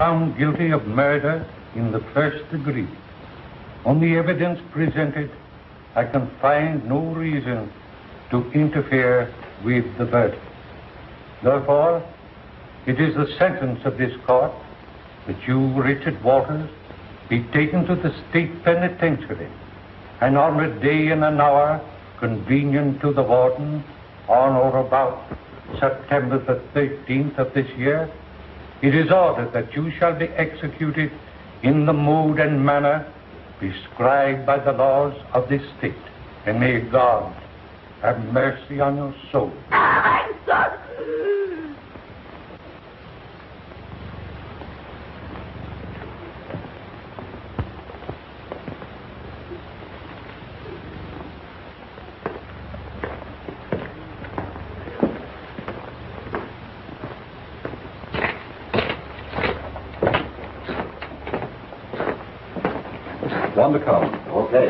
found guilty of murder in the first degree. On the evidence presented, I can find no reason to interfere with the verdict. Therefore, it is the sentence of this court that you, Richard Walters, be taken to the state penitentiary, and on a day and an hour convenient to the warden, on or about September the 13th of this year, it is ordered that you shall be executed in the mode and manner prescribed by the laws of this state. And may God have mercy on your soul. One to come. Okay.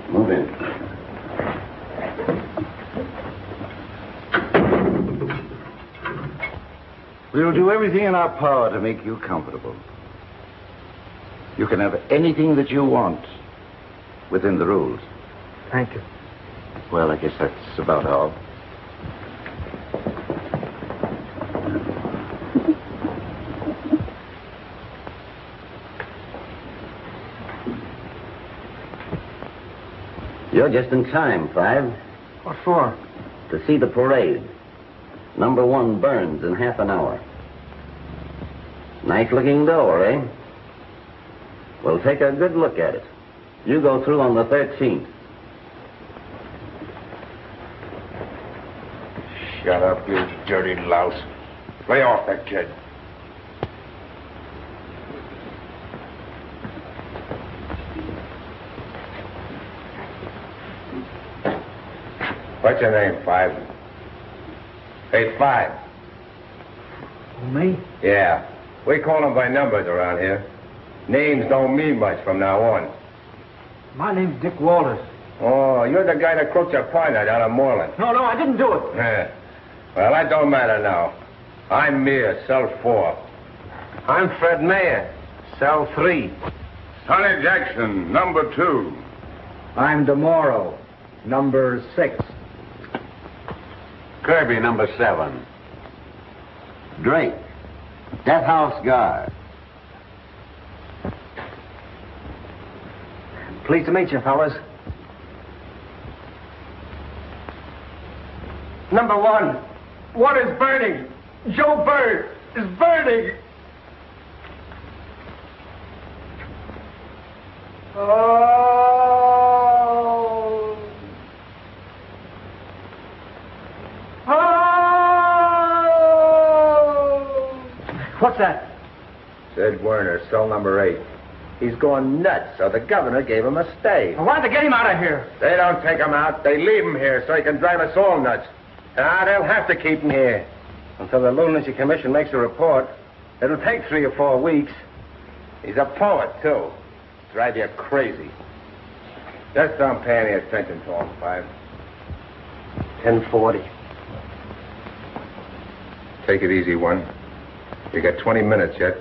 Move in. We'll do everything in our power to make you comfortable. You can have anything that you want within the rules. Thank you. Well, I guess that's about all. You're just in time, Five. What for? To see the parade. Number 1 burns in half an hour. Nice-looking door, eh? Well, take a good look at it. You go through on the 13th. Shut up, you dirty louse. Lay off that kid. What's your name, Five? Hey, Five. Me? Yeah. We call them by numbers around here. Names don't mean much from now on. My name's Dick Walters. Oh, you're the guy that croaked your partner down at Moreland. No, I didn't do it. Yeah. Well, that don't matter now. I'm Mears, cell 4. I'm Fred Mayer, cell 3. Sonny Jackson, number 2. I'm DeMoro, number 6. Kirby, number 7. Drake, Death House Guard. Pleased to meet you, fellas. Number 1. What is burning? Joe Bird is burning. Oh. Oh. What's that? Sid Werner, cell number 8. He's going nuts, so the governor gave him a stay. Well, why'd they get him out of here? They don't take him out. They leave him here so he can drive us all nuts. They'll have to keep him here until the Lunacy Commission makes a report. It'll take 3 or 4 weeks. He's a poet, too. Drive you crazy. Just don't pay any attention to him, Five. 10:40. Take it easy, one. You got 20 minutes yet.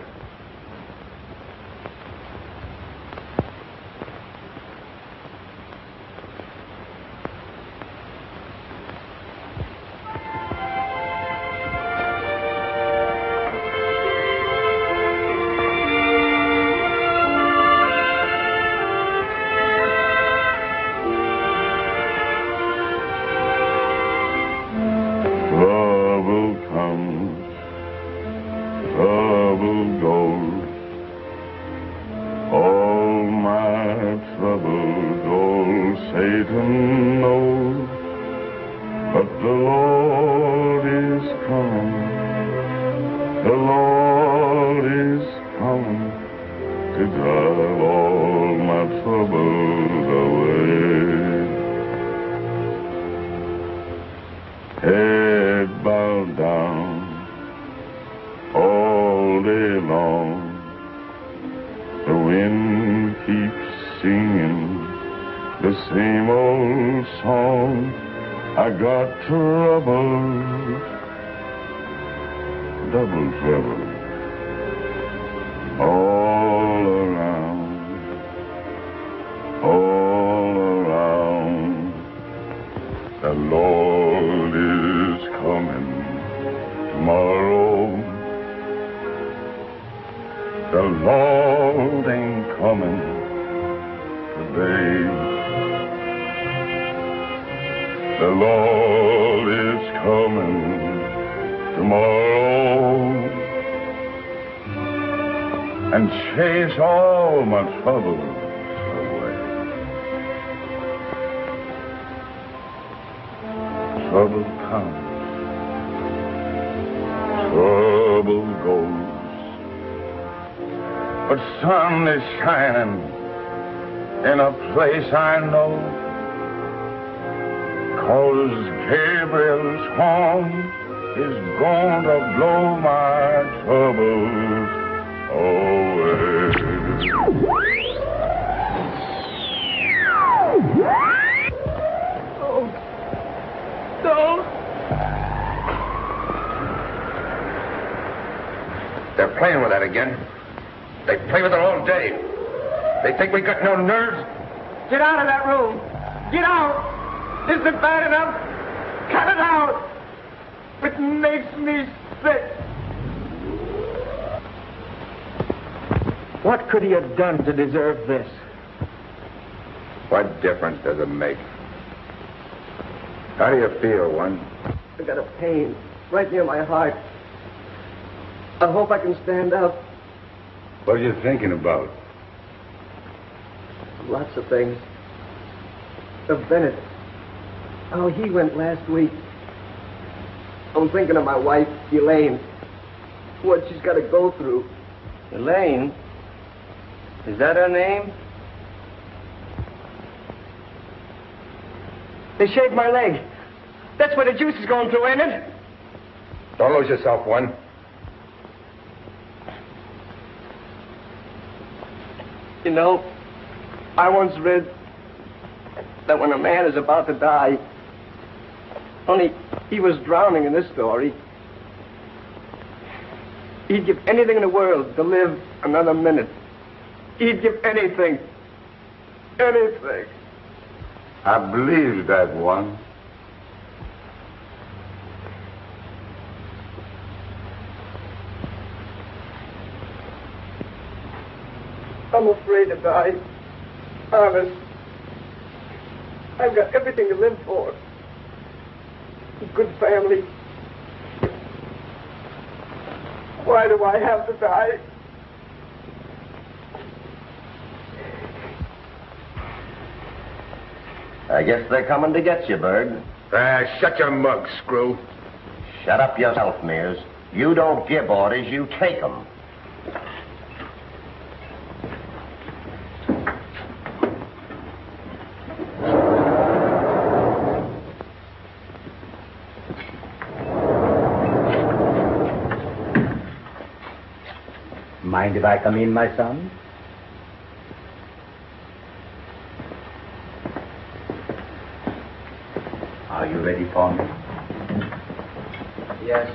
Head bowed down all day long. wind keeps singing the same old song. I got trouble, double trouble, all around, all around. The Lord is coming tomorrow. The Lord ain't coming today. The Lord is coming tomorrow and chase all my troubles away. Trouble comes, trouble goes, but sun is shining in a place I know. 'Cause Gabriel's horn is going to blow my troubles away. Oh, don't. They're playing with that again. They play with it all day. They think we got no nerves. Get out of that room. Get out. Isn't it bad enough? Cut it out. It makes me sick. What could he have done to deserve this? What difference does it make? How do you feel, one? I got a pain right near my heart. I hope I can stand up. What are you thinking about? Lots of things. Of Bennett. How he went last week. I'm thinking of my wife, Elaine. What she's got to go through. Elaine? Is that her name? They shaved my leg. That's where the juice is going through, ain't it? Don't lose yourself, one. You know, I once read that when a man is about to die, only he was drowning in this story, he'd give anything in the world to live another minute. He'd give anything. Anything. I believe that one. I'm afraid to die. Honest. I've got everything to live for. A good family. Why do I have to die? I guess they're coming to get you, Bird. Shut your mug, Screw. Shut up yourself, Mears. You don't give orders, you take them. Mind if I come in, my son? Are you ready for me? Yes.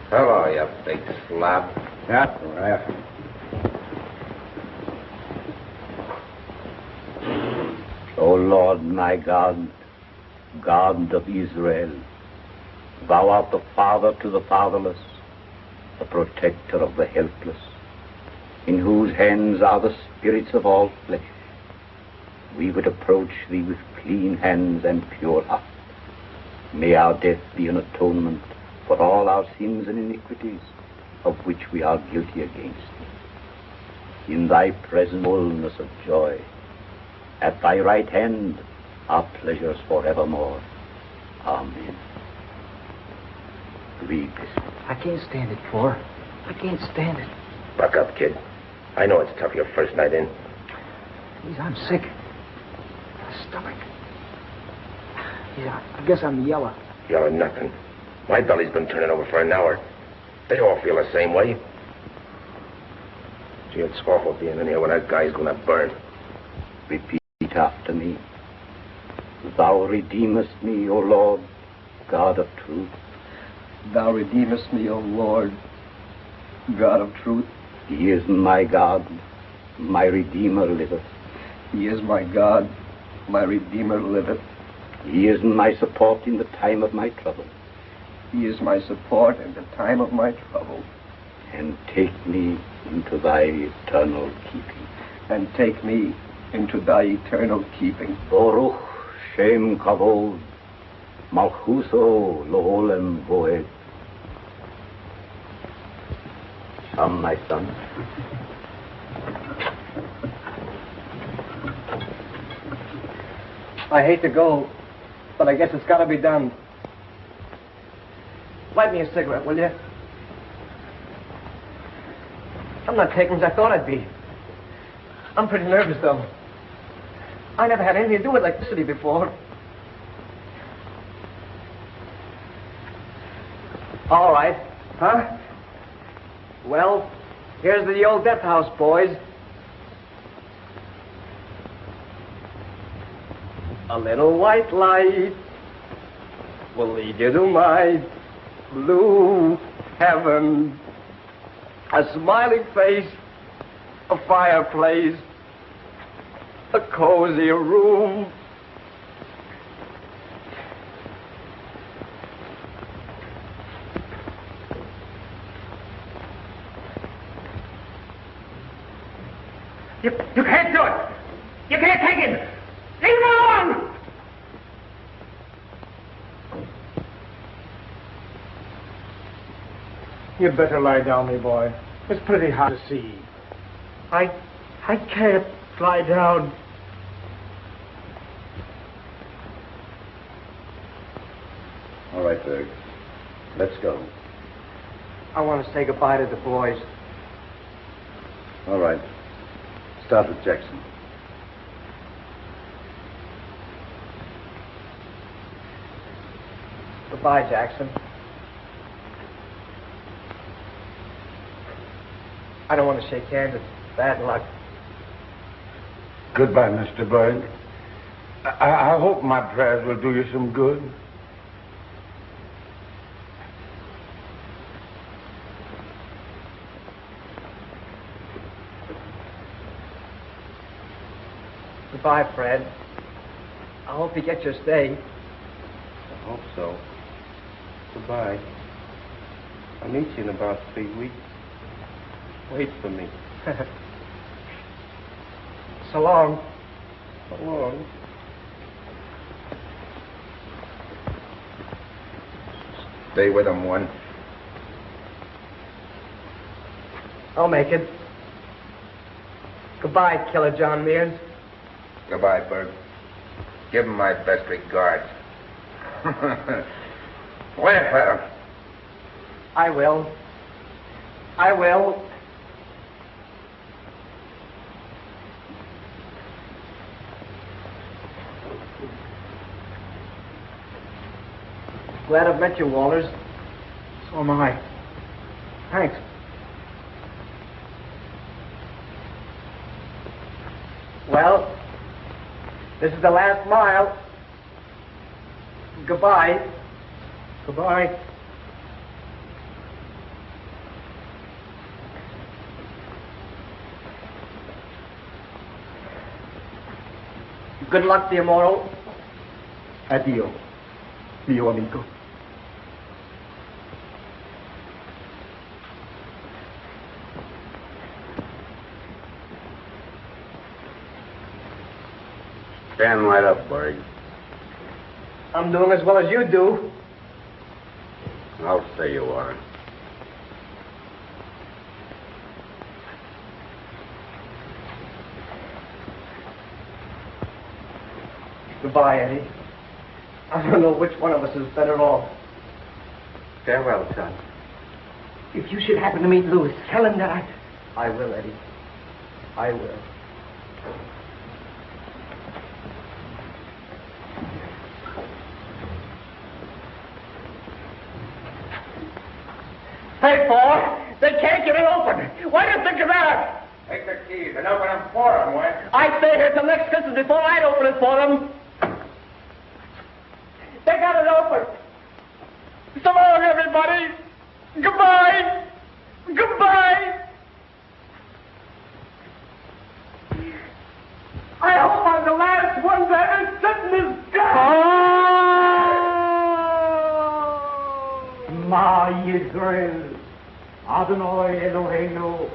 Hello, you big slab. Yeah, right. O Lord, my God, God of Israel, thou art the father to the fatherless, the protector of the helpless, in whose hands are the spirits of all flesh. We would approach thee with clean hands and pure heart. May our death be an atonement for all our sins and iniquities of which we are guilty against thee. In thy presence, fullness of joy. At thy right hand are pleasures forevermore. Amen. Read this. I can't stand it, Four. I can't stand it. Buck up, kid. I know it's tough your first night in. Please, I'm sick. My stomach. Yeah, I guess I'm yellow. Yellow nothing. My belly's been turning over for an hour. They all feel the same way. Gee, it's awful being in here when that guy's gonna burn. Repeat after me. Thou redeemest me, O Lord, God of truth. Thou redeemest me, O Lord, God of truth. He is my God, my Redeemer liveth. He is my God, my Redeemer liveth. He is my support in the time of my trouble. He is my support in the time of my trouble. And take me into thy eternal keeping. And take me into thy eternal keeping. Baruch Shem Kavod, Malchuso Loholem Voed. Come, my son. I hate to go, but I guess it's got to be done. Light me a cigarette, will you? I'm not taking as I thought I'd be. I'm pretty nervous, though. I never had anything to do with electricity before. All right. Huh? Well, here's the old death house, boys. A little white light will lead you to my blue heaven. A smiling face, a fireplace, a cozy room. You can't do it! You can't take it! Leave him alone! You'd better lie down, me boy. It's pretty hot to see. I can't lie down. All right, Berg. Let's go. I want to say goodbye to the boys. All right. Start with Jackson. Goodbye, Jackson. I don't want to shake hands. It's bad luck. Goodbye, Mr. Bird. I hope my prayers will do you some good. Goodbye, Fred. I hope you get your stay. I hope so. Goodbye. I'll meet you in about 3 weeks. Wait for me. So long. So long. Stay with him once. I'll make it. Goodbye, Killer John Mears. Goodbye, Bert. Give him my best regards. Laugh at him. I will. I will. Glad I've met you, Walters. So am I. Thanks. Well, this is the last mile. Goodbye. Goodbye. Good luck to you, Morrow. Adio, mio amico. Stand right up, Berg. I'm doing as well as you do. I'll say you are. Goodbye, Eddie. I don't know which one of us is better off. Farewell, son. If you should happen to meet Louis, tell him that I will, Eddie. I will. Hey, boy! They can't get it open! Why do you think of that? Take the keys and open them for him, Wes. I'd stay here till next Christmas before I'd open it for them. They got it open. So long, everybody. Goodbye. Goodbye. I hope I'm the last one that is sitting this guy. Ma Yisrael, Adonai Eloheinu.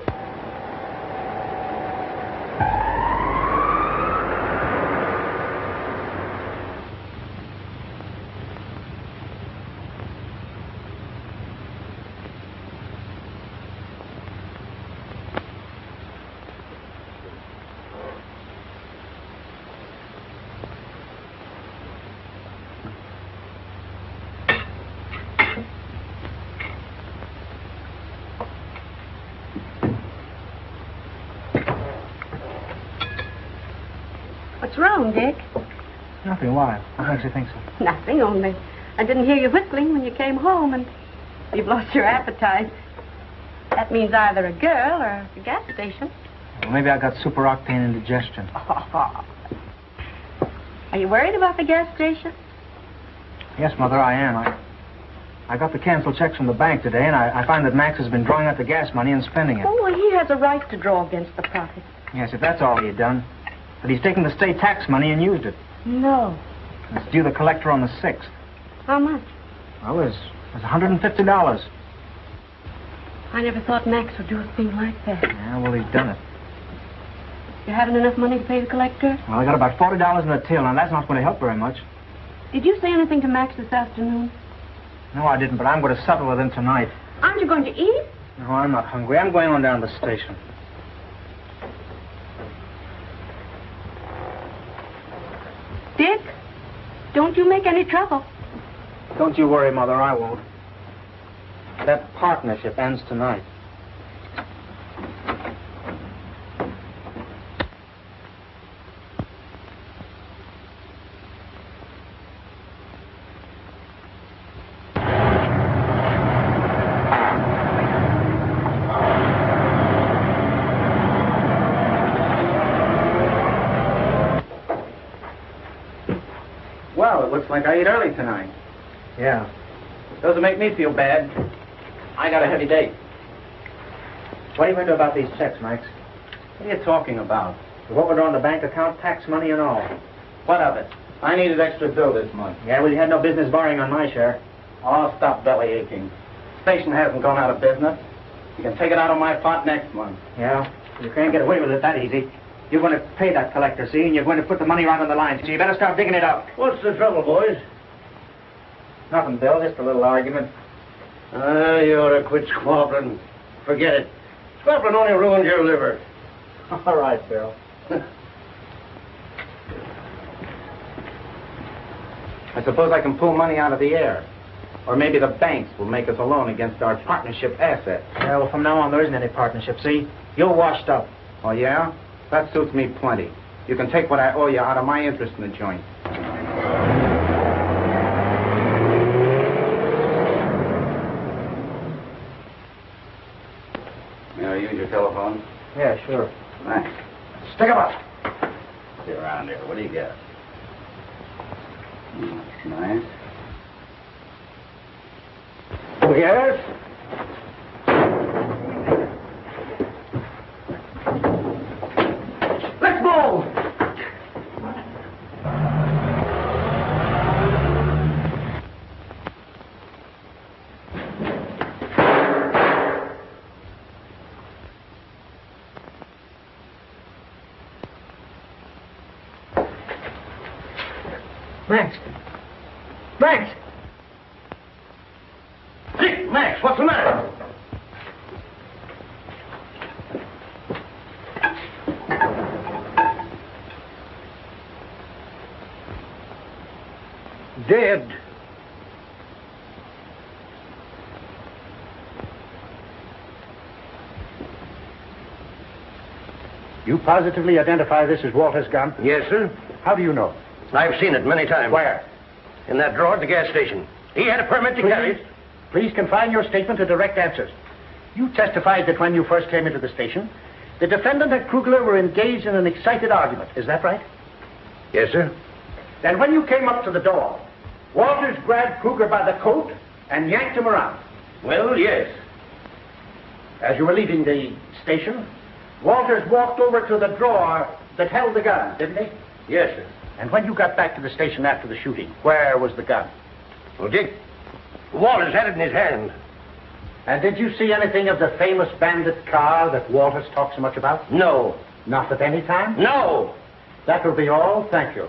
What's wrong, Dick? Nothing. Why? What makes you think so? Nothing, only I didn't hear you whistling when you came home, and you've lost your appetite. That means either a girl or a gas station. Well, maybe I got super octane indigestion. Are you worried about the gas station? Yes, Mother, I am. I got the canceled checks from the bank today, and I find that Max has been drawing out the gas money and spending it. Oh, well, he has a right to draw against the profit. Yes, if that's all he had done. But he's taken the state tax money and used it. No. It's due the collector on the 6th. How much? Well, it's $150. I never thought Max would do a thing like that. Yeah, well, he's done it. You haven't enough money to pay the collector? Well, I got about $40 in the till, and that's not going to help very much. Did you say anything to Max this afternoon? No, I didn't, but I'm going to settle with him tonight. Aren't you going to eat? No, I'm not hungry. I'm going on down to the station. Dick, don't you make any trouble. Don't you worry, Mother, I won't. That partnership ends tonight. Well, it looks like I ate early tonight. Yeah. Doesn't make me feel bad. I got a heavy date. What are you going to do about these checks, Max? What are you talking about? What we're on the bank account, tax money and all. What of it? I needed extra dough this month. Yeah, well, you had no business borrowing on my share. Oh, stop belly aching. Station hasn't gone out of business. You can take it out of my pot next month. Yeah? You can't get away with it that easy. You're going to pay that collector, see, and you're going to put the money right on the line, so you better start digging it up. What's the trouble, boys? Nothing, Bill, just a little argument. You ought to quit squabbling. Forget it. Squabbling only ruins your liver. All right, Bill. I suppose I can pull money out of the air. Or maybe the banks will make us a loan against our partnership assets. Yeah, well, from now on, there isn't any partnership, see? You're washed up. Oh, yeah? That suits me plenty. You can take what I owe you out of my interest in the joint. May I use your telephone? Yeah, sure. Thanks. Stick 'em up. See around here. What do you got? Oh, that's nice. Oh, yes? Let's go! Max! Max! Dick, Max, what's the matter? Dead. You positively identify this as Walter's gun? Yes, sir. How do you know? I've seen it many times. Where? In that drawer at the gas station. He had a permit to carry it. Please confine your statement to direct answers. You testified that when you first came into the station, The defendant and Krugler were engaged in an excited argument. Is that right? Yes, sir. Then when you came up to the door, Walters grabbed Krugler by the coat and yanked him around. Well, yes. As you were leaving the station, Walters walked over to the drawer that held the gun, didn't he? Yes, sir. And when you got back to the station after the shooting, where was the gun? Well, Dick, Walters had it in his hand. And did you see anything of the famous bandit car that Walters talks so much about? No. Not at any time? No. That will be all. Thank you.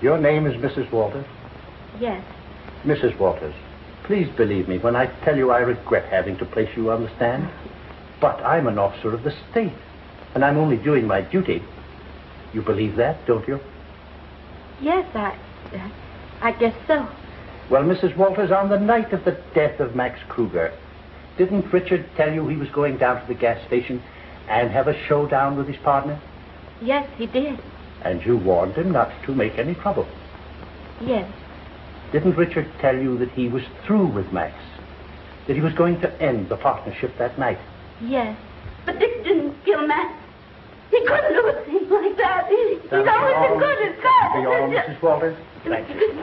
Your name is Mrs. Walters? Yes. Mrs. Walters, please believe me when I tell you I regret having to place you on the stand. But I'm an officer of the state, and I'm only doing my duty. You believe that, don't you? Yes, I guess so. Well, Mrs. Walters, on the night of the death of Max Kruger, didn't Richard tell you he was going down to the gas station and have a showdown with his partner? Yes, he did. And you warned him not to make any trouble. Yes. Didn't Richard tell you that he was through with Max? That he was going to end the partnership that night? Yes. But Dick didn't kill Max. He couldn't do a thing like that. He's always been good as God. Be all, Mrs. Walters? Thank you.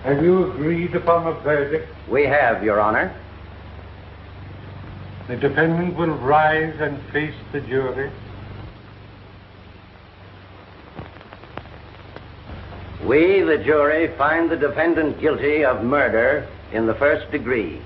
Have you agreed upon a verdict? We have, Your Honor. The defendant will rise and face the jury. We, the jury, find the defendant guilty of murder in the first degree.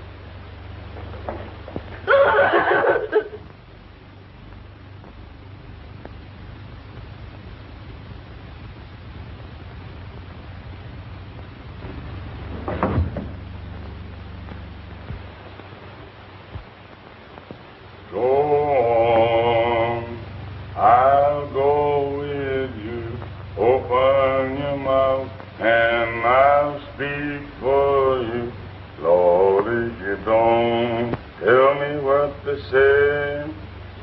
I'll go with you. Open your mouth and I'll speak for you. Lord, if you don't tell me what to say,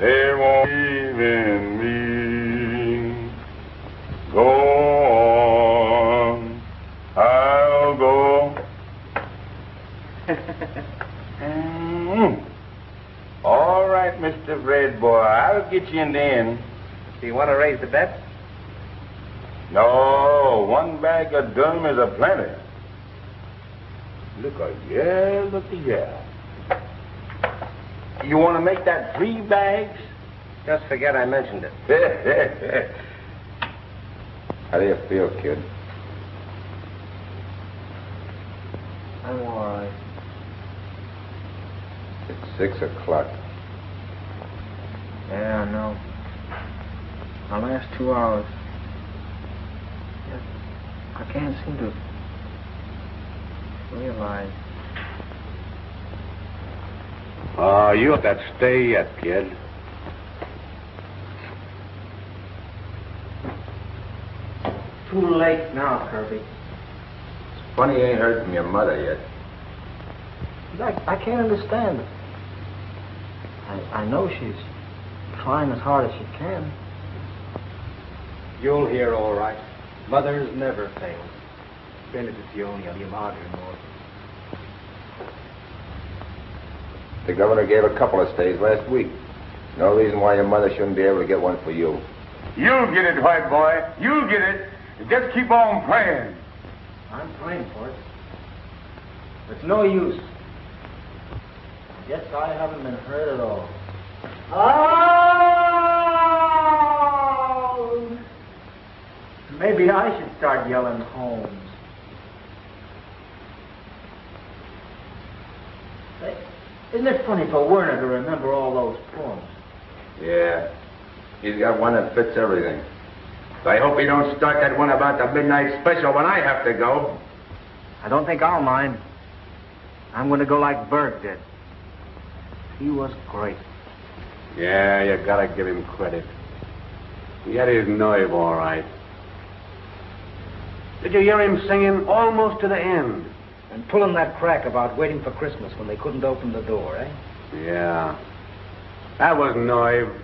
they won't believe in me. Go on, I'll go. All right, Mr. Red Boy, I'll get you in the end. Do you want to raise the bet? No, one bag of Dunham is a plenty. Look yeah. You want to make that 3 bags? Just forget I mentioned it. How do you feel, kid? I'm all right. It's 6 o'clock. Yeah, I know. My last 2 hours. I can't seem to realize. You let that stay yet, kid. Too late now, Kirby. It's funny you ain't heard from your mother yet. I can't understand it. I know she's trying as hard as she can. You'll hear all right. Mothers never fail. Benedizione a mia madre morta. The governor gave a couple of stays last week. No reason why your mother shouldn't be able to get one for you. You'll get it, white boy. You'll get it. Just keep on playing. I'm praying for it. It's no use. I guess I haven't been hurt at all. Oh! Maybe I should start yelling Holmes. Hey, isn't it funny for Werner to remember all those poems? Yeah. He's got one that fits everything. I hope he don't start that one about the midnight special when I have to go. I don't think I'll mind. I'm going to go like Berg did. He was great. Yeah, you gotta give him credit. He had his nerve all right. Did you hear him singing almost to the end? And pulling that crack about waiting for Christmas when they couldn't open the door, eh? Yeah. That was nerve.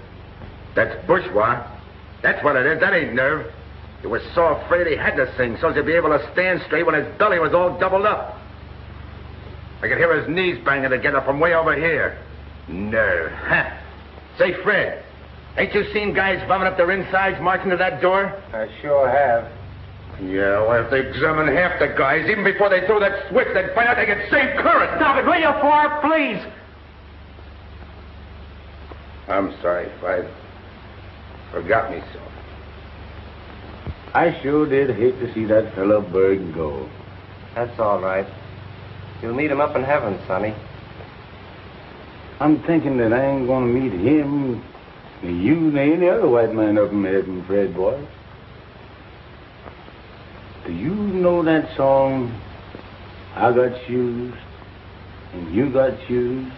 That's bourgeois. That's what it is. That ain't nerve. He was so afraid he had to sing so as to be able to stand straight when his belly was all doubled up. I could hear his knees banging together from way over here. Nerve, huh? Say, Fred, ain't you seen guys bumming up their insides marching to that door? I sure have. Yeah, well, if they examine half the guys, even before they throw that switch, they'd find out they get safe current. Stop it, will you, Ford, please? I'm sorry, Five. Forgot me so. I sure did hate to see that fellow Berg go. That's all right. You'll meet him up in heaven, Sonny. I'm thinking that I ain't gonna meet him, nor you, nor any other white man up in heaven, Fred, boy. Do you know that song, I got shoes, and you got shoes,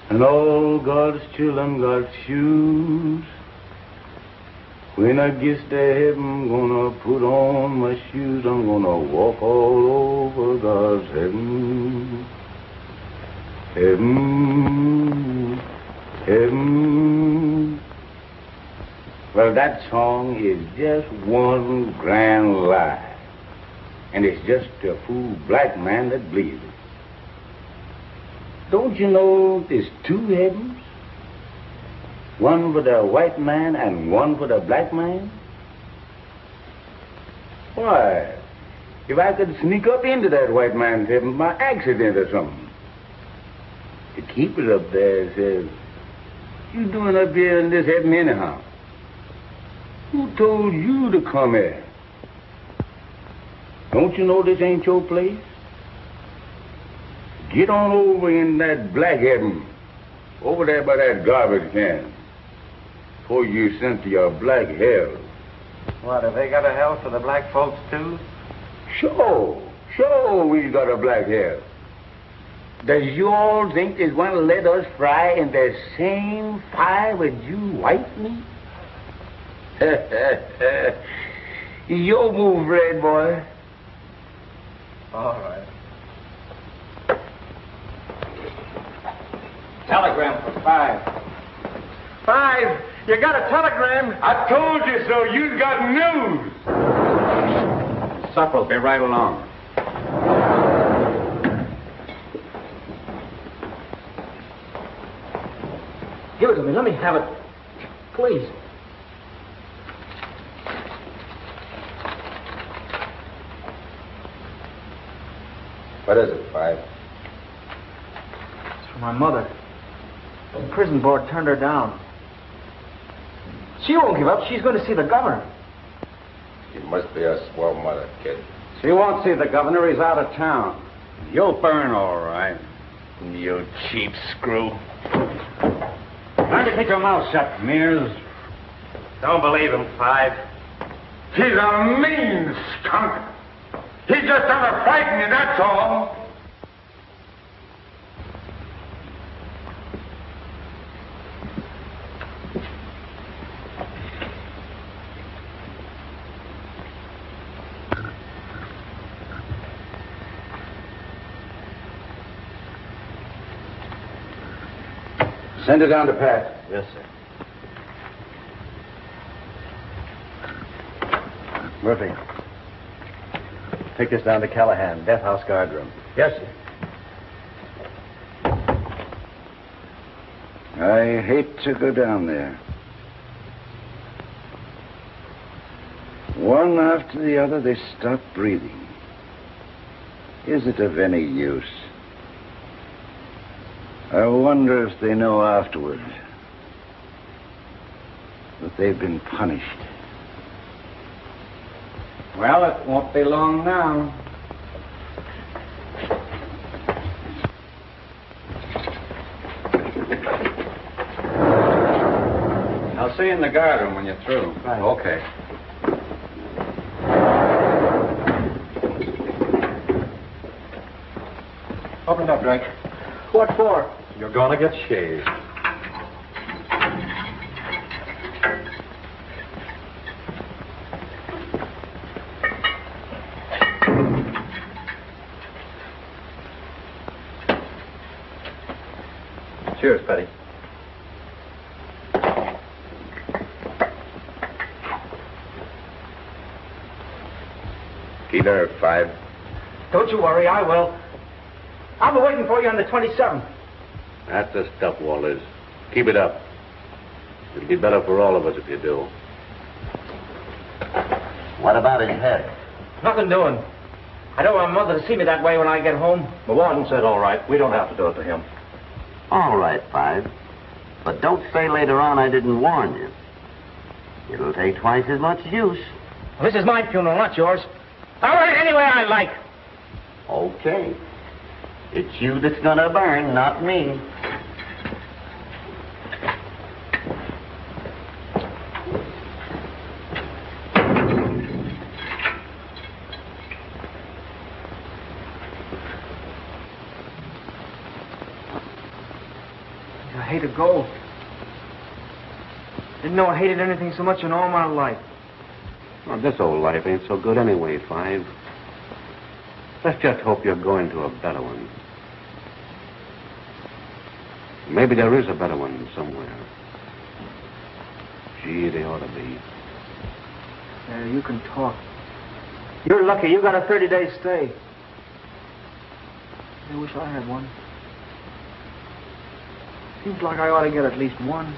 and all God's children got shoes? When I get to heaven, I'm gonna put on my shoes, I'm gonna walk all over God's heaven. Heaven, heaven. Well, that song is just one grand lie. And it's just a fool black man that believes it. Don't you know there's two heavens? One for the white man and one for the black man? Why, if I could sneak up into that white man's heaven by accident or something, the keeper up there says, "You doing up here in this heaven anyhow? Who told you to come here? Don't you know this ain't your place? Get on over in that black heaven, over there by that garbage can, before you're sent to your black hell." What, have they got a hell for the black folks, too? Sure we got a black hell. Does you all think they's going to let us fry in the same fire with you white meat? Your move, Red boy. All right. Telegram for 5. 5, you got a telegram? I told you so. You got news. Supper'll be right along. Give it to me. Let me have it. Please. What is it, 5? It's for my mother. The prison board turned her down. She won't give up. She's going to see the governor. You must be a swell mother, kid. She won't see the governor. He's out of town. You'll burn all right. You cheap screw. Learn to keep your mouth shut, Mears. Don't believe him, 5. He's a mean skunk. He's just trying to frighten you, that's all. Send it down to Pat. Yes, sir. Murphy, take this down to Callahan, death house guard room. Yes, sir. I hate to go down there. One after the other, they stop breathing. Is it of any use? I wonder if they know afterward that they've been punished. Well, it won't be long now. I'll see you in the guard room when you're through. Right. Okay. Open it up, Drake. What for? You're gonna get shaved. Cheers, Petty. Keep nerve, 5. Don't you worry, I will. I'll be waiting for you on the 27th. That's the stuff, Walters. Keep it up. It'll be better for all of us if you do. What about his head? Nothing doing. I don't want Mother to see me that way when I get home. The warden said all right. We don't have to do it to him. All right, Five. But don't say later on I didn't warn you. It'll take twice as much use. Well, this is my funeral, not yours. I'll run it any way I like. Okay. It's you that's gonna burn, not me. I hate to go. Didn't know I hated anything so much in all my life. Well, this old life ain't so good anyway, Five. Let's just hope you're going to a better one. Maybe there is a better one somewhere. Gee, they ought to be. Yeah, you can talk. You're lucky. You got a 30-day stay. I wish I had one. Seems like I ought to get at least one.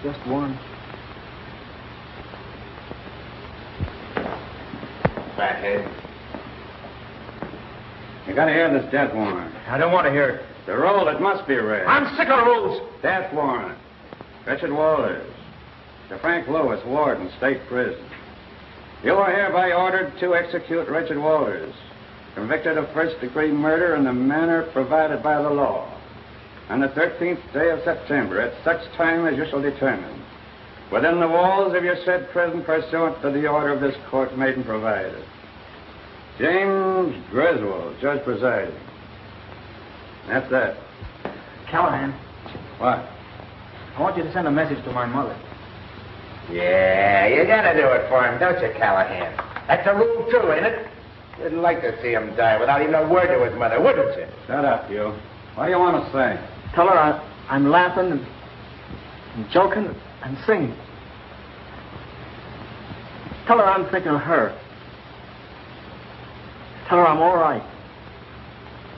Just one. Fathead. You gotta hear this death warrant. I don't want to hear it. The roll, it must be read. I'm sick of rules. Death warrant. Richard Walters. To Frank Lewis, Warden, State Prison. You are hereby ordered to execute Richard Walters, convicted of first-degree murder in the manner provided by the law, on the 13th day of September, at such time as you shall determine, within the walls of your said prison, pursuant to the order of this court made and provided. James Griswold, judge presiding. That's that. Callahan, What? I want you to send a message to my mother. Yeah, you gotta do it for him, don't you, Callahan? That's a rule, too, ain't it? You'd like to see him die without even a word to his mother, wouldn't you? Shut up, you. What do you want to say? Tell her I'm laughing and joking and singing. Tell her I'm thinking of her. Tell her I'm all right.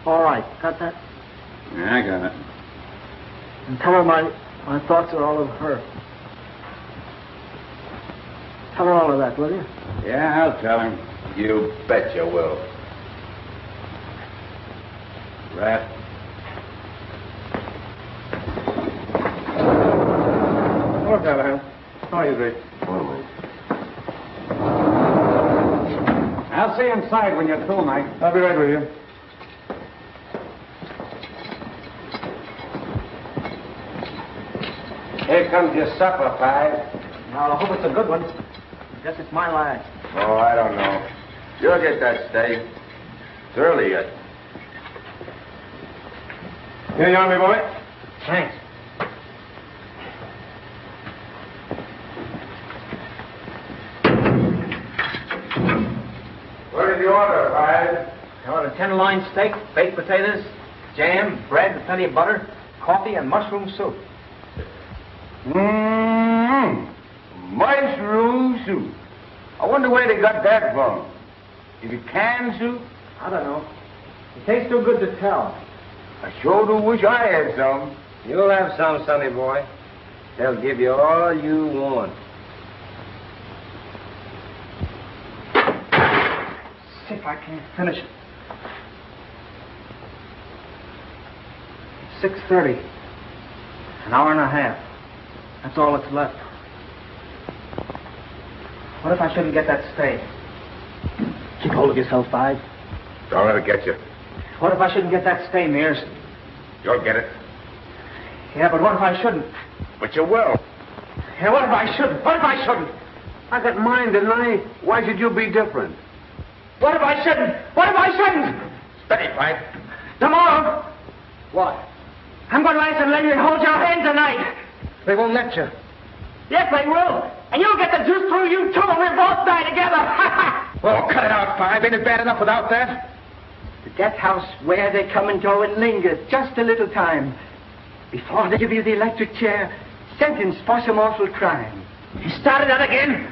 All right. Got that? Yeah, I got it. And tell her my thoughts are all of her. Tell her all of that, will you? Yeah, I'll tell him. You bet you will. Rat. Hello, Callahan. How are you, Grace? I'll see you inside when you're through, Mike. I'll be right with you. Here comes your supper, Five. Now, I hope it's a good one. Guess it's my last. Oh, I don't know. You'll get that steak. It's early yet. Here you are, my boy. Thanks. What did you order, Five? I ordered 10-loin steak, baked potatoes, jam, bread, and plenty of butter, coffee, and mushroom soup. Mushroom soup. I wonder where they got that from. Is it canned soup? I don't know. It tastes too good to tell. I sure do wish I had some. You'll have some, sonny boy. They'll give you all you want. See if I can't finish it. It's 6:30. An hour and a half. That's all that's left. What if I shouldn't get that stay? Keep hold of yourself, Five. Don't let it get you. What if I shouldn't get that stay, Mears? You'll get it. Yeah, but what if I shouldn't? But you will. Yeah, what if I shouldn't? What if I shouldn't? I got mine, didn't I? Why should you be different? What if I shouldn't? What if I shouldn't? Steady, Five. Tomorrow, What? I'm going to ask them to let you hold your hand tonight. They won't let you. Yes, they will. And you'll get the juice through you, too, and we'll both die together. Well, cut it out, Five. Ain't it bad enough without that? The death house where they come and go and linger just a little time before they give you the electric chair, sentenced for some awful crime. You started that again.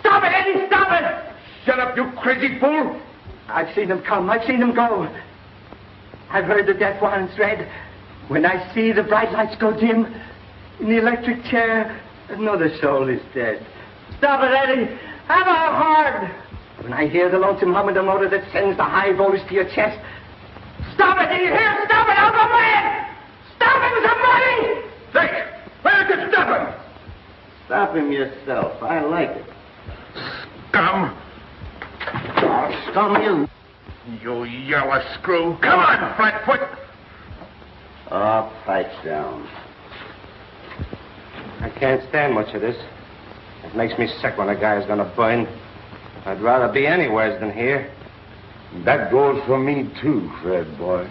Stop it, Eddie, stop it. Shut up, you crazy fool. I've seen them come. I've seen them go. I've heard the death warrants read. When I see the bright lights go dim in the electric chair, another soul is dead. Stop it, Eddie. Have a hard. When I hear the lonesome hum of the motor that sends the high voltage to your chest, stop it, Eddie. Here, stop it. I'll go mad. Stop him, somebody. Say, where did you stop him? Stop him yourself. I like it. Scum. I'll scum you. You yellow screw. Come on, flatfoot. Oh, pipe down. I can't stand much of this. It makes me sick when a guy is going to burn. I'd rather be anywhere than here. That goes for me, too, Fred, boy.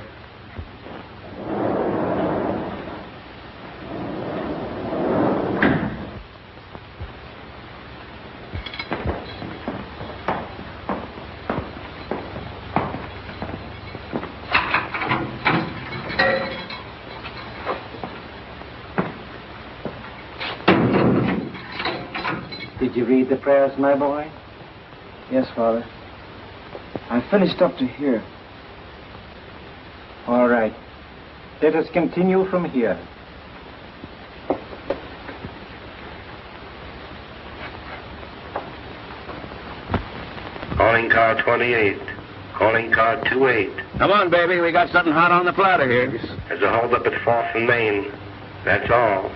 Did you read the prayers, my boy? Yes, Father. I finished up to here. All right. Let us continue from here. Calling car 28. Calling car 28. Come on, baby. We got something hot on the platter here. There's a holdup at 4th and Main. That's all.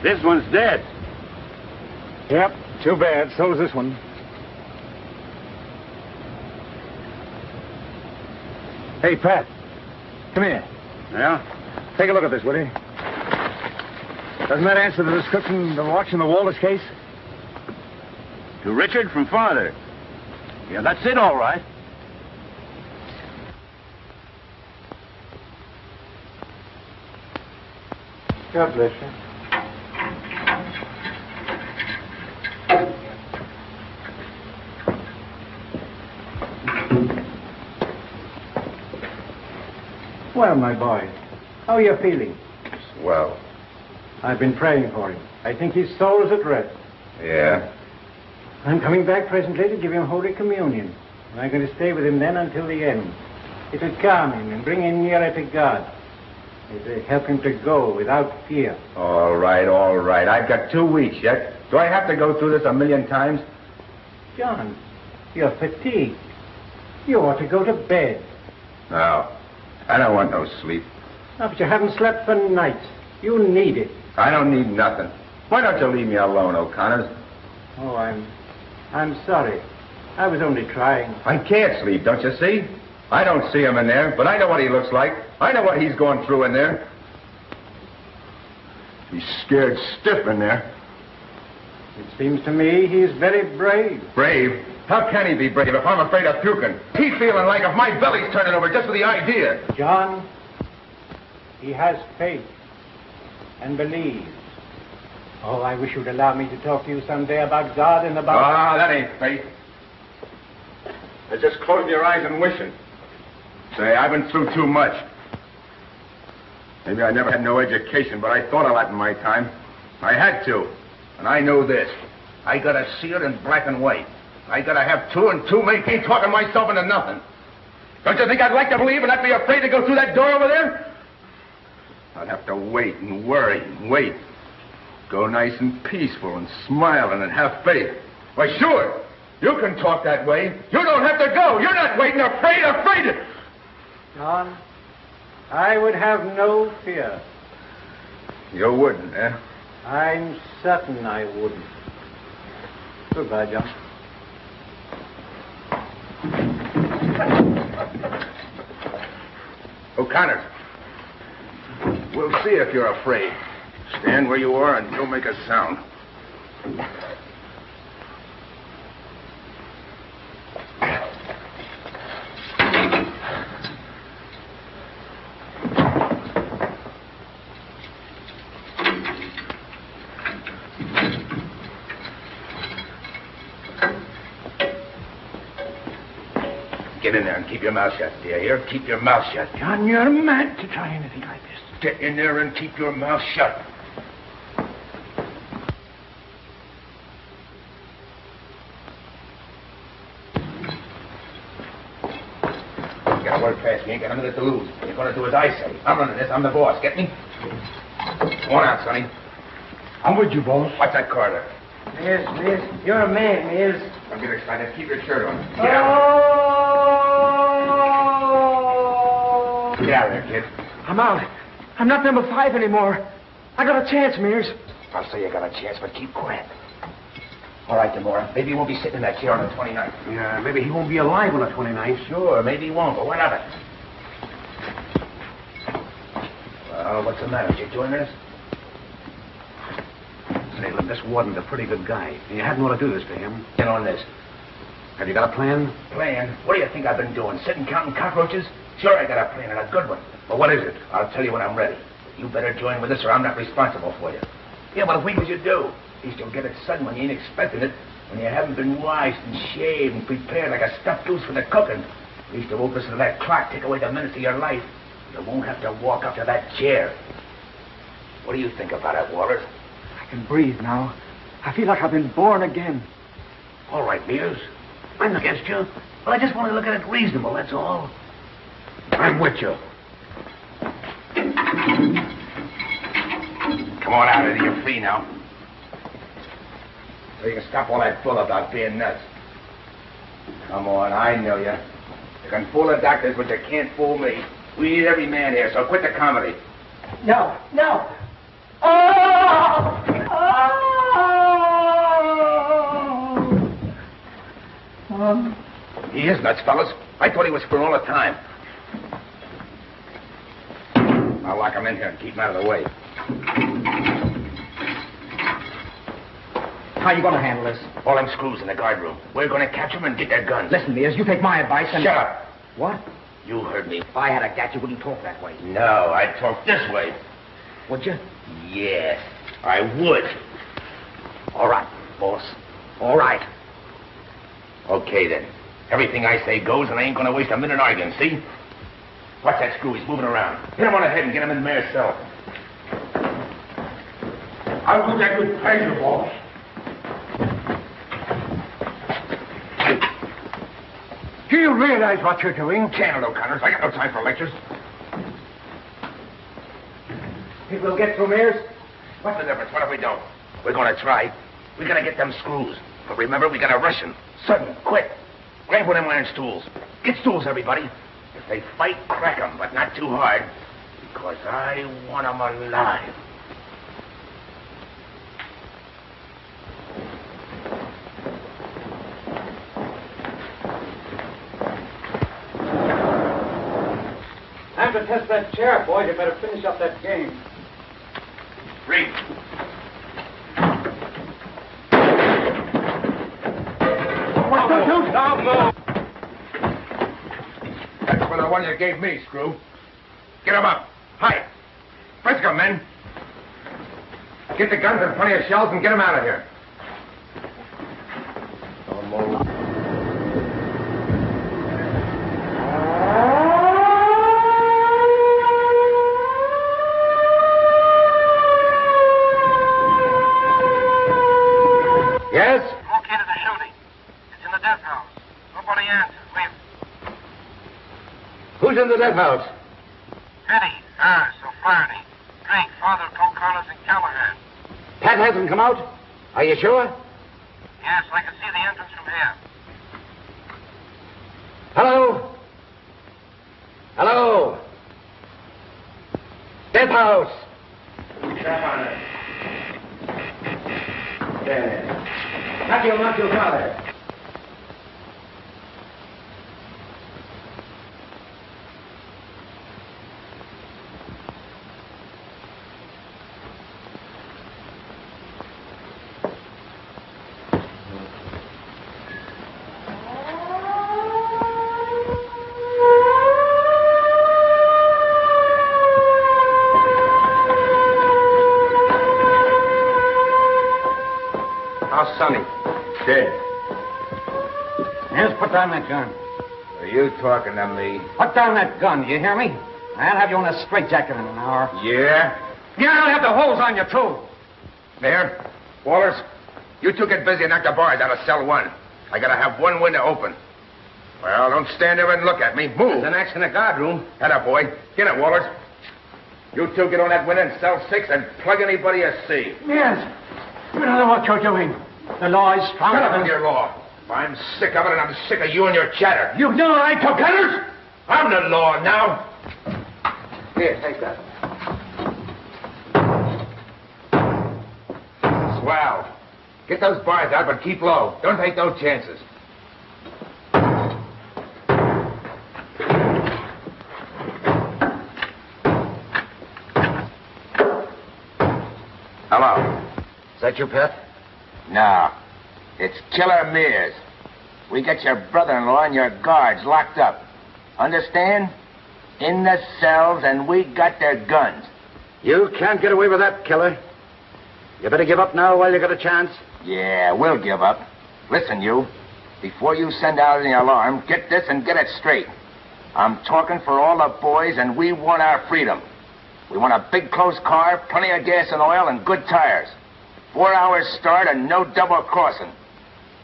This one's dead. Yep, too bad. So's this one. Hey, Pat. Come here. Yeah? Take a look at this, will you? Doesn't that answer the description of the watch in the Walters case? To Richard from father. Yeah, that's it, all right. God bless you. Well, my boy, how are you feeling? Well, I've been praying for him. I think his soul is at rest. yeah. I'm coming back presently to give him Holy Communion. And I'm going to stay with him then until the end. It'll calm him and bring him nearer to God. It'll help him to go without fear. All right, all right. I've got 2 weeks yet. Do I have to go through this a million times? John, you're fatigued. You ought to go to bed. No. I don't want no sleep. Oh, but you haven't slept for nights. You need it. I don't need nothing. Why don't you leave me alone, O'Connors? Oh, I'm sorry. I was only trying. I can't sleep, don't you see? I don't see him in there, but I know what he looks like. I know what he's going through in there. He's scared stiff in there. It seems to me he's very brave. Brave? How can he be brave if I'm afraid of puking? He's feeling like if my belly's turning over just for the idea. John, he has faith and believes. Oh, I wish you'd allow me to talk to you someday about God and about... Ah, that ain't faith. It's just closing your eyes and wishing. Say, I've been through too much. Maybe I never had no education, but I thought a lot in my time. I had to. And I know this. I gotta see it in black and white. I gotta have two and two make ain't talking myself into nothing. Don't you think I'd like to believe and not be afraid to go through that door over there? I'd have to wait and worry and wait. Go nice and peaceful and smiling and have faith. Why, sure. You can talk that way. You don't have to go. You're not waiting, afraid. John, I would have no fear. You wouldn't, eh? I'm certain I wouldn't. Goodbye, John. O'Connor, we'll see if you're afraid. Stand where you are and don't make a sound. Get in there and keep your mouth shut. Do you hear? Keep your mouth shut. John, you're mad to try anything like this. Get in there and keep your mouth shut. Get a word past me. Ain't got a minute to lose. You're going to do as I say. I'm running this. I'm the boss. Get me? Come on out, Sonny. I'm with you, boss. Watch that corridor. Mears, you're a man, Mears. Don't get excited. Keep your shirt on. Get out. Get out of there, kid. I'm out. I'm not number 5 anymore. I got a chance, Mears. I'll say you got a chance, but keep quiet. All right, Demora. Maybe he won't be sitting in that chair on the 29th. Yeah, maybe he won't be alive on the 29th. Sure, maybe he won't, but what of it? Well, what's the matter? Did you join us? Say, look, this warden's a pretty good guy. You hadn't ought to do this to him. In on this. Have you got a plan? Plan? What do you think I've been doing? Sitting counting cockroaches? Sure, I got a plan, and a good one. But what is it? I'll tell you when I'm ready. You better join with us, or I'm not responsible for you. Yeah, but if we was you do, at least you'll get it sudden when you ain't expecting it, when you haven't been washed and shaved and prepared like a stuffed goose for the cooking. At least the opposite of that clock take away the minutes of your life. You won't have to walk up to that chair. What do you think about it, Walter? I can breathe now. I feel like I've been born again. All right, Mears. I'm against you. But I just want to look at it reasonable, that's all. I'm with you. Come on out into your feet now. So you can stop all that bull about being nuts. Come on, I know you. You can fool the doctors, but you can't fool me. We need every man here, so quit the comedy. No. He is nuts, fellas. I thought he was for all the time. I'll lock him in here and keep him out of the way. How you going to handle this? All them screws in the guard room. We're going to catch them and get their guns. Listen, Mears, you take my advice and... Shut up. What? You heard me. If I had a gat, you wouldn't talk that way. No, I'd talk this way. Would you? Yes, I would. All right, boss. All right. Okay, then. Everything I say goes, and I ain't going to waste a minute arguing, see? Watch that screw. He's moving around. Hit him on the head and get him in Mears' cell. I'll do that with pleasure, boss. Do you realize what you're doing? Can it, O'Connor. I got no time for lectures. Think we'll get through, Mears? What's the difference? What if we don't? We're going to try. We got to get them screws. But remember, we got to rush them. Sudden, quick. Grab one of them iron stools. Get stools, everybody. If they fight, crack them, but not too hard. Because I want them alive. Time to test that chair, boys. You better finish up that game. Read. Don't the one you gave me, Screw. Get him up. Hi. Frisco, men. Get the guns and plenty of shells and get him out of here. Don't move. Yes? Located the shooting. It's in the death house. Nobody answers. Who's in the death house? Penny, Harris, O'Flaherty, Drake, Father, O'Connors, and Callahan. Pat hasn't come out? Are you sure? Yes, I can see the entrance from here. Hello? Hello? Death house. Step on it. There. Not your father. Sonny. Dead. Yes, put down that gun. Are you talking to me? Put down that gun, you hear me? I'll have you in a straitjacket in an hour. Yeah? Yeah, I'll have the holes on you, too. Mayor, Walters, you two get busy and knock the bars out of cell 1. I gotta have one window open. Well, don't stand there and look at me. Move. There's an axe in the guard room. Head boy. Get it, Walters. You two get on that window in cell 6 and plug anybody you see. Yes. You know what you're doing. The law is stronger Shut up than with your law. I'm sick of it, and I'm sick of you and your chatter. You've no right to Petters! I'm the law now. Here, take that. Swell. Get those bars out, but keep low. Don't take no chances. Hello. Is that you, Pat? No. It's Killer Mears. We got your brother-in-law and your guards locked up. Understand? In the cells, and we got their guns. You can't get away with that, Killer. You better give up now while you got a chance. Yeah, we'll give up. Listen, you. Before you send out any alarm, get this and get it straight. I'm talking for all the boys, and we want our freedom. We want a big, close car, plenty of gas and oil, and good tires. 4 hours start and no double crossing.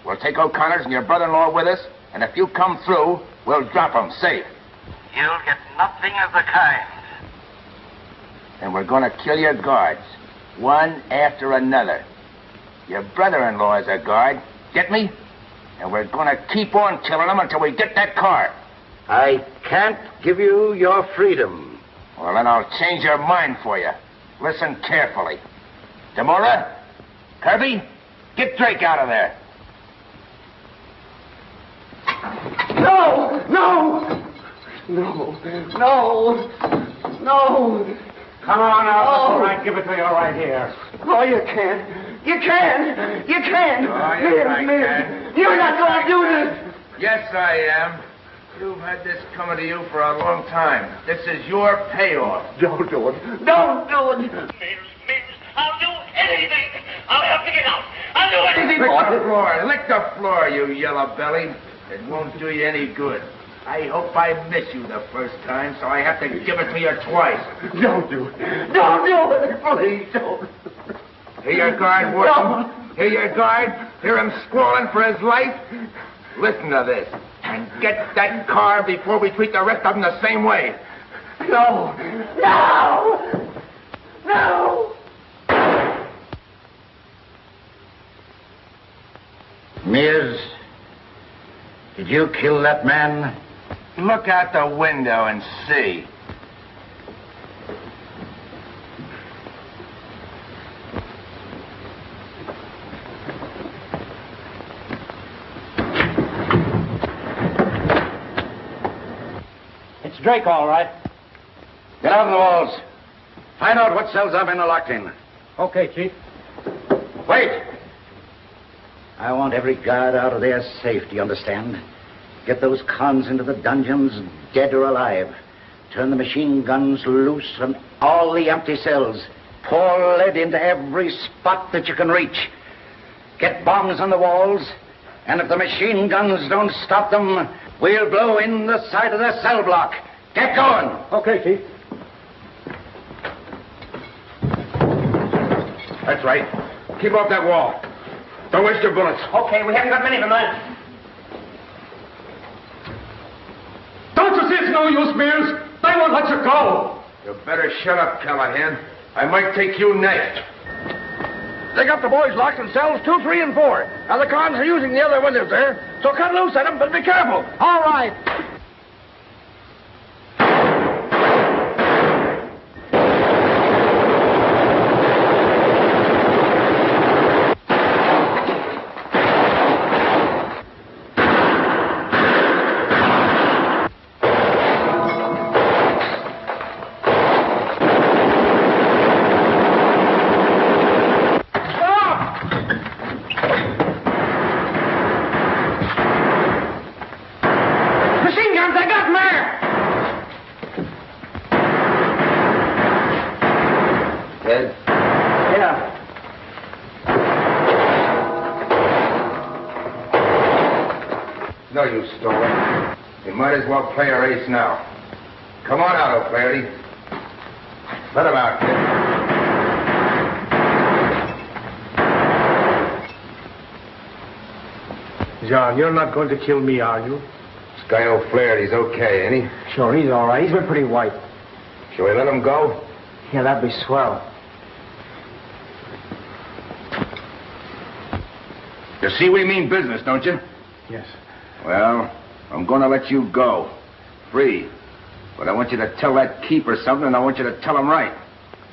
We'll take O'Connors and your brother-in-law with us, and if you come through, we'll drop them safe. You'll get nothing of the kind. And we're going to kill your guards, one after another. Your brother-in-law is a guard, get me? And we're going to keep on killing them until we get that car. I can't give you your freedom. Well, then I'll change your mind for you. Listen carefully. Demora? Kirby? Get Drake out of there. No! No! No! No! No! Come on out. Oh. Right, give it to you right here. Oh, you can't. You can't. You can't. Oh, yes, I can. You're not going to do this. Yes, I am. You've had this coming to you for a long time. This is your payoff. Don't do it. Don't do it. Mears, I'll do anything. I'll have to get out. I'll do anything. Lick the floor, you yellow belly. It won't do you any good. I hope I miss you the first time, so I have to give it to you twice. Don't do it. Don't do it. Please don't. Hear your guard working? No. Hear your guard? Hear him squalling for his life? Listen to this. And get that car before we treat the rest of them the same way. No. No. No. Mears, did you kill that man? Look out the window and see. It's Drake, all right. Get out of the walls. Find out what cells I've been locked in. Okay, Chief. Wait! I want every guard out of there safe, do you understand? Get those cons into the dungeons, dead or alive. Turn the machine guns loose on all the empty cells. Pour lead into every spot that you can reach. Get bombs on the walls, and if the machine guns don't stop them, we'll blow in the side of the cell block. Get going. Okay, Chief. That's right. Keep off that wall. Don't waste your bullets. Okay, we haven't got many of them left. Don't you see it's no use, Mears? They won't let you go. You better shut up, Callahan. I might take you next. They got the boys locked in cells 2, 3, and 4. Now the cons are using the other windows there, so cut loose at them, but be careful. All right. No use, Stoller. You might as well play our ace now. Come on out, O'Flaherty. Let him out, kid. John, you're not going to kill me, are you? This guy O'Flaherty's okay, ain't he? Sure, he's all right. He's been pretty white. Shall we let him go? Yeah, that'd be swell. You see we mean business, don't you? Yes. Well, I'm going to let you go. Free. But I want you to tell that keeper something, and I want you to tell him right.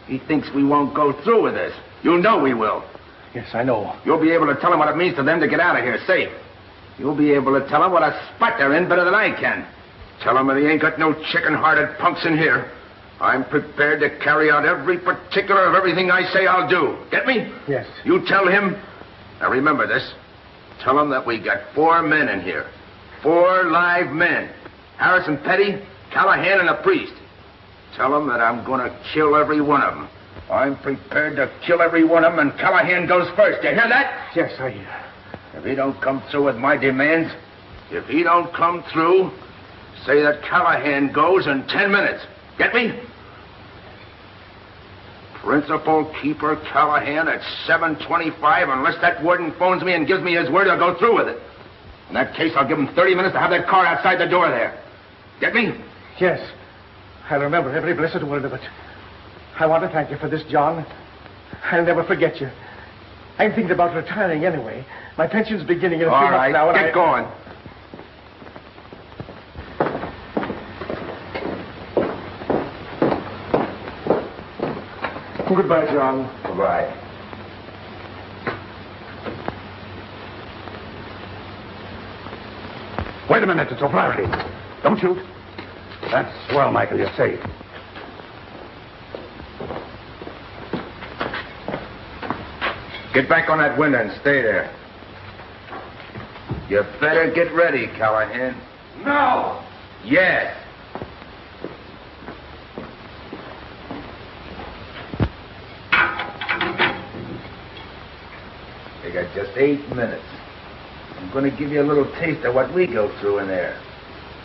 He thinks we won't go through with this. You know we will. Yes, I know. You'll be able to tell him what it means to them to get out of here safe. You'll be able to tell him what a spot they're in better than I can. Tell him that he ain't got no chicken-hearted punks in here. I'm prepared to carry out every particular of everything I say I'll do. Get me? Yes. You tell him. Now remember this. Tell him that we got 4 men in here. 4 live men. Harrison Petty, Callahan, and a priest. Tell him that I'm going to kill every one of them. I'm prepared to kill every one of them, and Callahan goes first. You hear that? Yes, I hear. If he don't come through with my demands, if he don't come through, say that Callahan goes in 10 minutes. Get me? Principal Keeper Callahan at 7:25, unless that warden phones me and gives me his word, I'll go through with it. In that case, I'll give him 30 minutes to have that car outside the door there. Get me? Yes. I'll remember every blessed word of it. I want to thank you for this, John. I'll never forget you. I'm thinking about retiring anyway. My pension's beginning in a few months now. All right, get going. Goodbye, John. Goodbye. Wait a minute, it's O'Flaherty. Don't shoot. That's swell, Michael, you're safe. Get back on that window and stay there. You better get ready, Callahan. No! Yes. You got just 8 minutes. I'm going to give you a little taste of what we go through in there.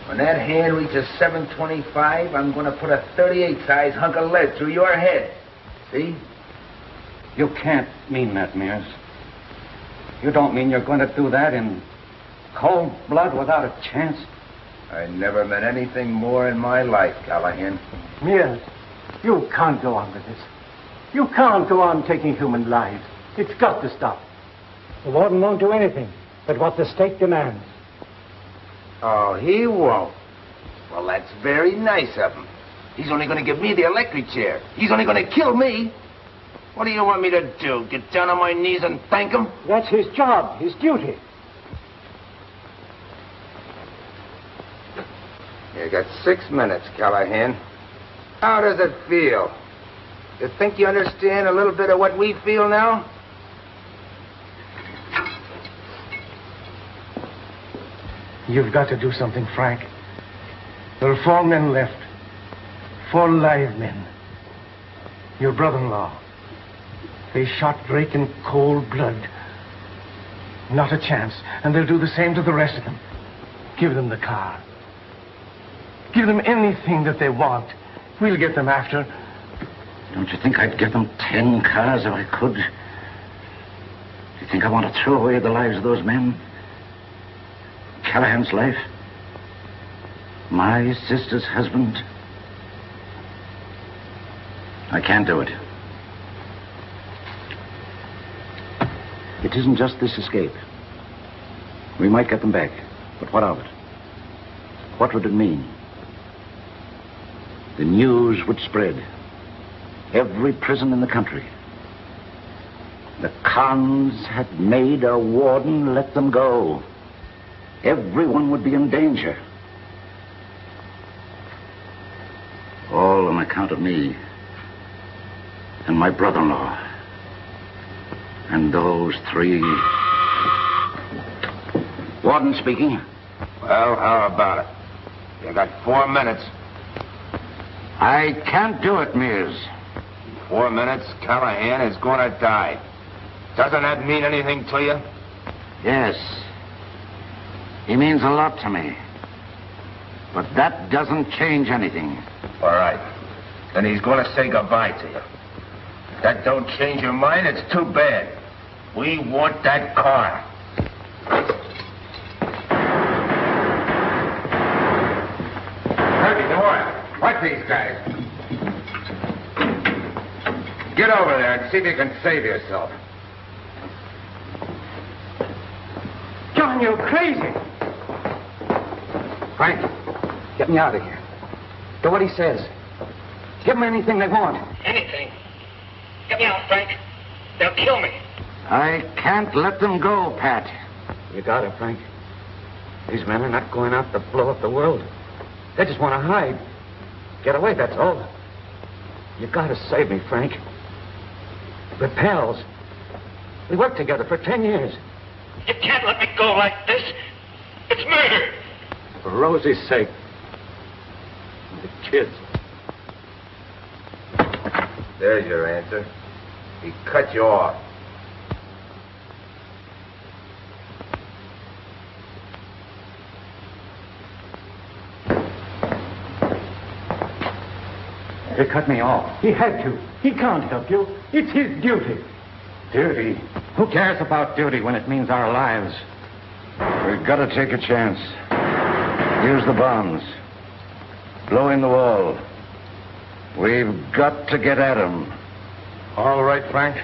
When that hand reaches 7:25, I'm going to put a 38-size hunk of lead through your head. See? You can't mean that, Mears. You don't mean you're going to do that in cold blood without a chance? I never meant anything more in my life, Callahan. Mears, you can't go on with this. You can't go on taking human lives. It's got to stop. The warden won't do anything but what the state demands. Oh, he won't. Well, that's very nice of him. He's only going to give me the electric chair. He's only going to kill me. What do you want me to do? Get down on my knees and thank him? That's his job, his duty. You got 6 minutes, Callahan. How does it feel? You think you understand a little bit of what we feel now? You've got to do something, Frank. There are 4 men left. 4 live men. Your brother-in-law. They shot Drake in cold blood. Not a chance. And they'll do the same to the rest of them. Give them the car. Give them anything that they want. We'll get them after. Don't you think I'd give them 10 cars if I could? Do you think I want to throw away the lives of those men? Callahan's life? My sister's husband? I can't do it. It isn't just this escape. We might get them back, but what of it? What would it mean? The news would spread. Every prison in the country. The cons had made a warden let them go. Everyone would be in danger. All on account of me and my brother-in-law. And those 3... Warden speaking. Well, how about it? You got 4 minutes. I can't do it, Mears. 4 minutes, Callahan is going to die. Doesn't that mean anything to you? Yes. He means a lot to me. But that doesn't change anything. All right. Then he's going to say goodbye to you. If that don't change your mind, it's too bad. We want that car. Herbie, DeWart, watch these guys. Get over there and see if you can save yourself. John, you're crazy. Frank, get me out of here. Do what he says. Give them anything they want. Anything. Get me out, Frank. They'll kill me. I can't let them go, Pat. You got it, Frank. These men are not going out to blow up the world. They just want to hide. Get away, that's all. You got to save me, Frank. We're pals. We worked together for 10 years. You can't let me go like this. It's murder. For Rosie's sake. And the kids. There's your answer. He cut you off. He cut me off. He had to. He can't help you. It's his duty. Duty? Who cares about duty when it means our lives? We've got to take a chance. Use the bombs. Blow in the wall. We've got to get at him. All right, Frank.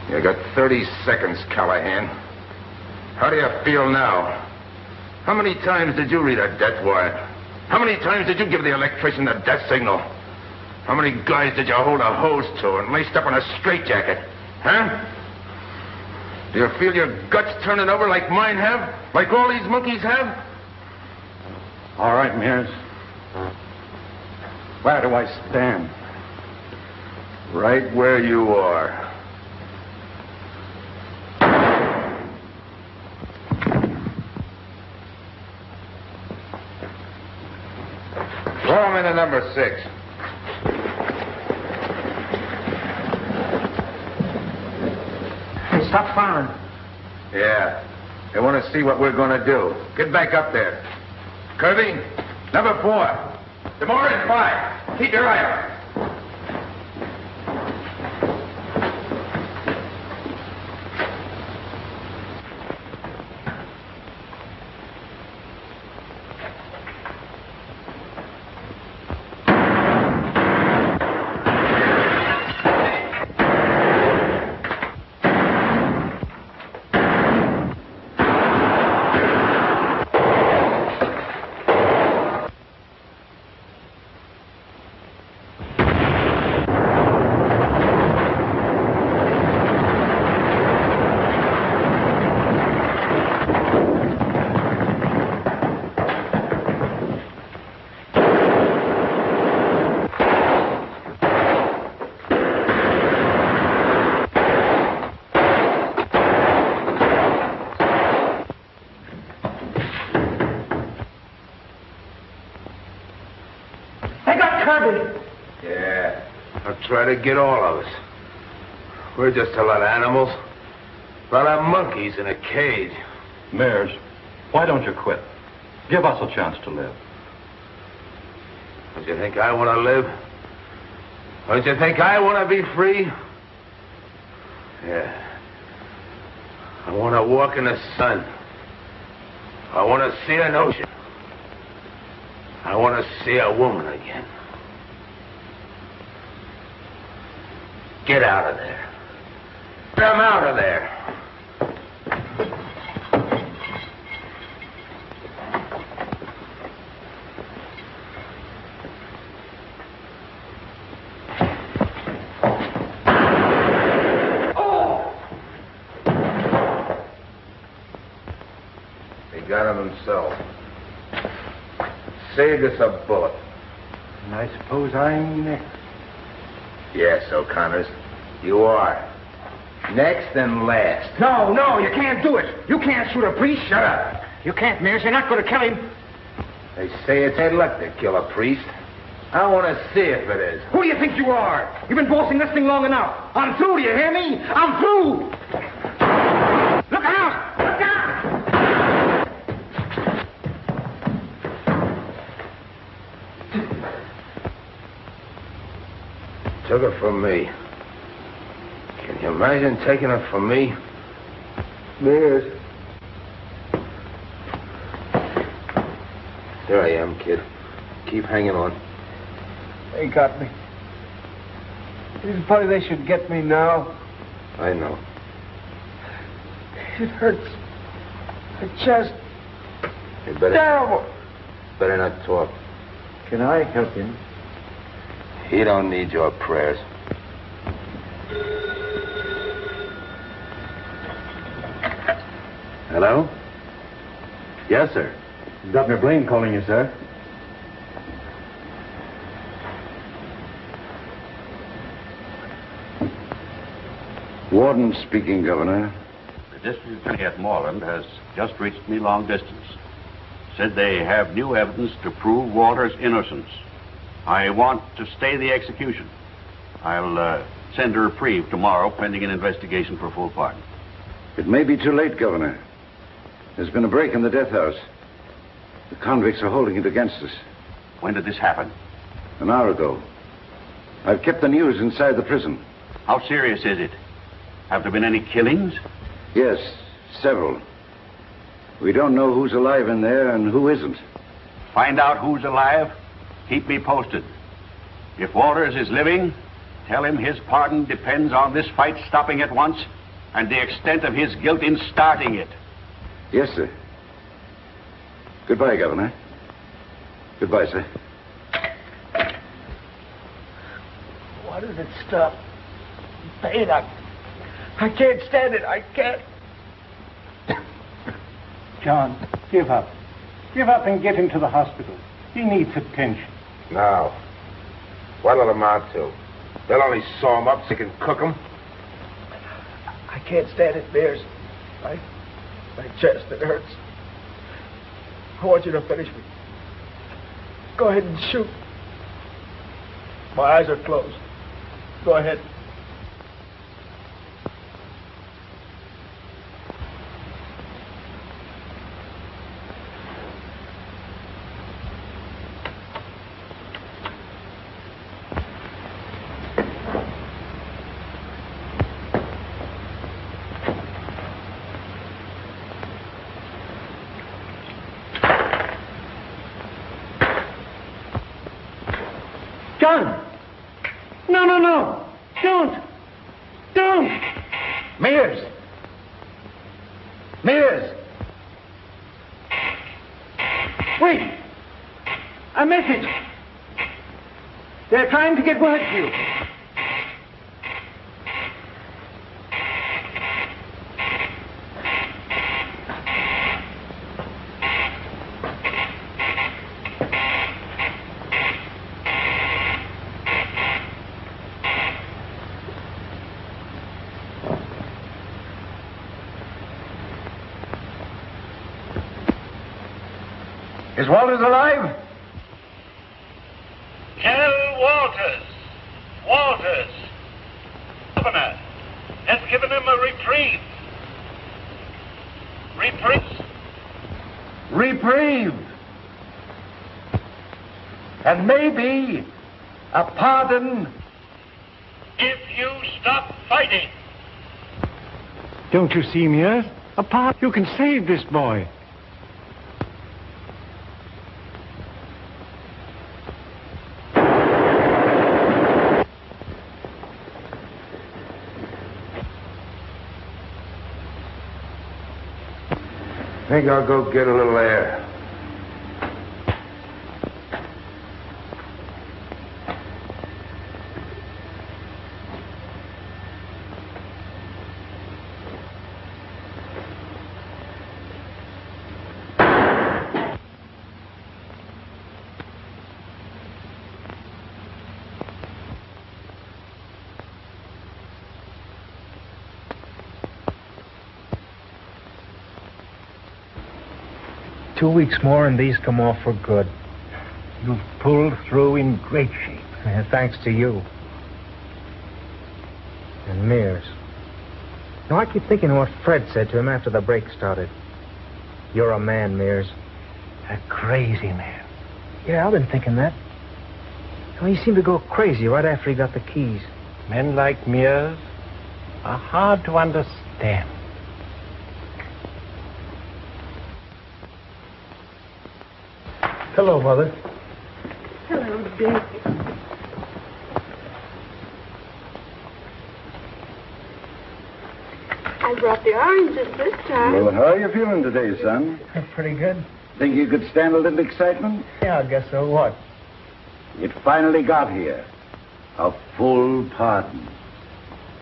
You got 30 seconds, Callahan. How do you feel now? How many times did you read a death warrant? How many times did you give the electrician the death signal? How many guys did you hold a hose to and laced up in a straitjacket? Huh? Do you feel your guts turning over like mine have? Like all these monkeys have? All right, Mears. Where do I stand? Right where you are. Throw him into number 6. Hey, stop firing. Yeah. They want to see what we're going to do. Get back up there. Kirby, number 4. Tomorrow at 5. Keep your eye out. I'll try to get all of us. We're just a lot of animals. A lot of monkeys in a cage. Mears, why don't you quit? Give us a chance to live. Don't you think I want to live? Don't you think I want to be free? Yeah. I want to walk in the sun. I want to see an ocean. I want to see a woman again. Get out of there. Get 'em out of there. Got him himself. Saved us a bullet. And I suppose I'm next. Yes, O'Connors, you are. Next and last. No, you can't do it. You can't shoot a priest. Shut up. You can't, Mears. You're not going to kill him. They say it's their luck to kill a priest. I want to see if it is. Who do you think you are? You've been bossing this thing long enough. I'm through, do you hear me? I'm through. Look out! Look out! Took it from me. Can you imagine taking it from me? Mears. There I am, kid. Keep hanging on. They got me. It's funny they should get me now. I know. It hurts. The chest. You better... Terrible. Better not talk. Can I help him? He don't need your prayers. Hello? Yes, sir. Governor Blaine calling you, sir. Warden speaking, Governor. The district attorney at Moreland has just reached me long distance. Said they have new evidence to prove Walter's innocence. I want to stay the execution. I'll send a reprieve tomorrow pending an investigation for full pardon. It may be too late, Governor. There's been a break in the death house. The convicts are holding it against us. When did this happen? An hour ago. I've kept the news inside the prison. How serious is it? Have there been any killings? Yes, several. We don't know who's alive in there and who isn't. Find out who's alive. Keep me posted. If Walters is living, tell him his pardon depends on this fight stopping at once and the extent of his guilt in starting it. Yes, sir. Goodbye, Governor. Goodbye, sir. Why does it stop? Pain, I can't stand it. I can't. John, give up. Give up and get him to the hospital. He needs attention. Now, what'll it amount to? They'll only sew him up so you can cook him. I can't stand it, Mears. My chest, it hurts. I want you to finish me. Go ahead and shoot. My eyes are closed. Go ahead. John! No! Don't! Mears! Wait! A message! They're trying to get word to you. Is Walters alive? Tell Walters. orders. Governor has given him a reprieve. Reprieve. And maybe a pardon. If you stop fighting. Don't you see, Mears? Apart, you can save this boy. I think I'll go get a little air. Two weeks more and these come off for good. You've pulled through in great shape. Yeah, thanks to you. And Mears. Now, I keep thinking of what Fred said to him after the break started. You're a man, Mears. A crazy man. Yeah, I've been thinking that. Well, he seemed to go crazy right after he got the keys. Men like Mears are hard to understand. Hello, Mother. Hello, Dick. I brought the oranges this time. Well, how are you feeling today, son? Pretty good. Think you could stand a little excitement? Yeah, I guess so. What? It finally got here. A full pardon.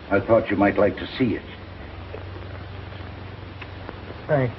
I thought you might like to see it. Thanks.